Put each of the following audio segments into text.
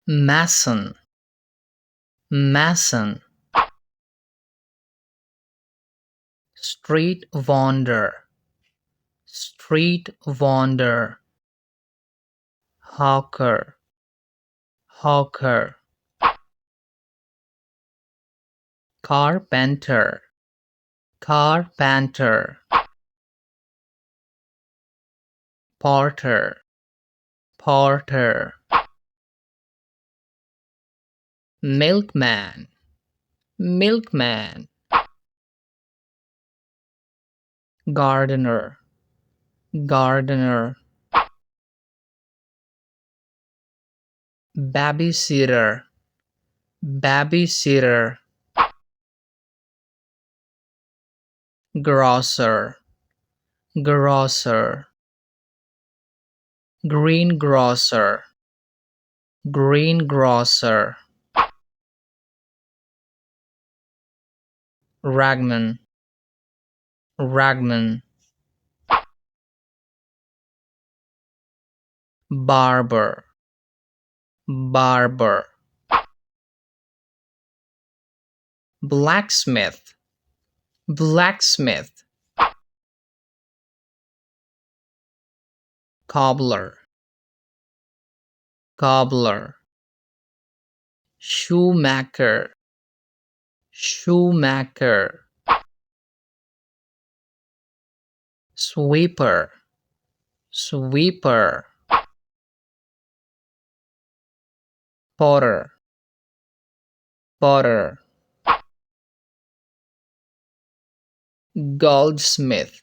mason, mason. Street vendor, street vendor. Hawker, hawker. Carpenter, carpenter. Porter, porter. Milkman, milkman. Gardener, gardener. Babysitter, babysitter. Grocer, grocer. Greengrocer, greengrocer. Ragman, ragman. Barber, barber. Blacksmith, blacksmith. Cobbler, cobbler. Shoemaker, shoemaker. Sweeper, sweeper. Potter, potter. Goldsmith,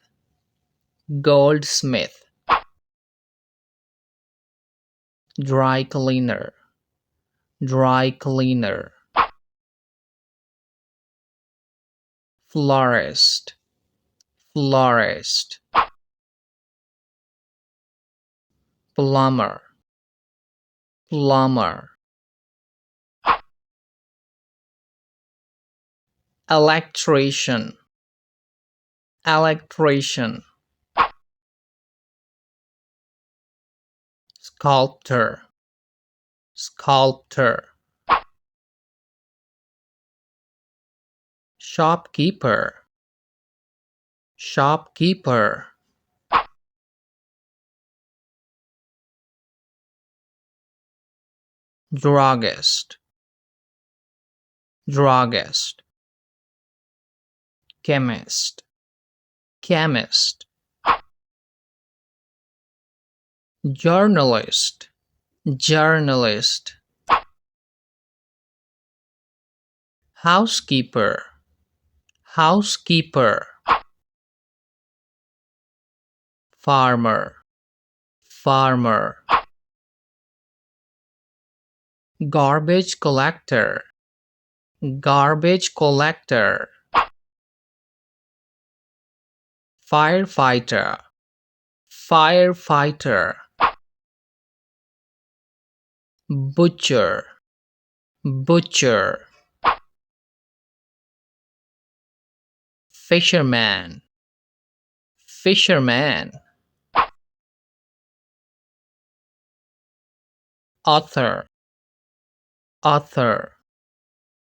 goldsmith. Dry cleaner, dry cleaner. Florist, florist. Plumber, plumber. Electrician, electrician. Sculptor, sculptor. Shopkeeper, shopkeeper. Druggist, druggist. Chemist, chemist. Journalist, journalist. Housekeeper, housekeeper. Farmer, farmer. Garbage collector, garbage collector. Firefighter, firefighter. Butcher, butcher. Fisherman, fisherman. Author, author.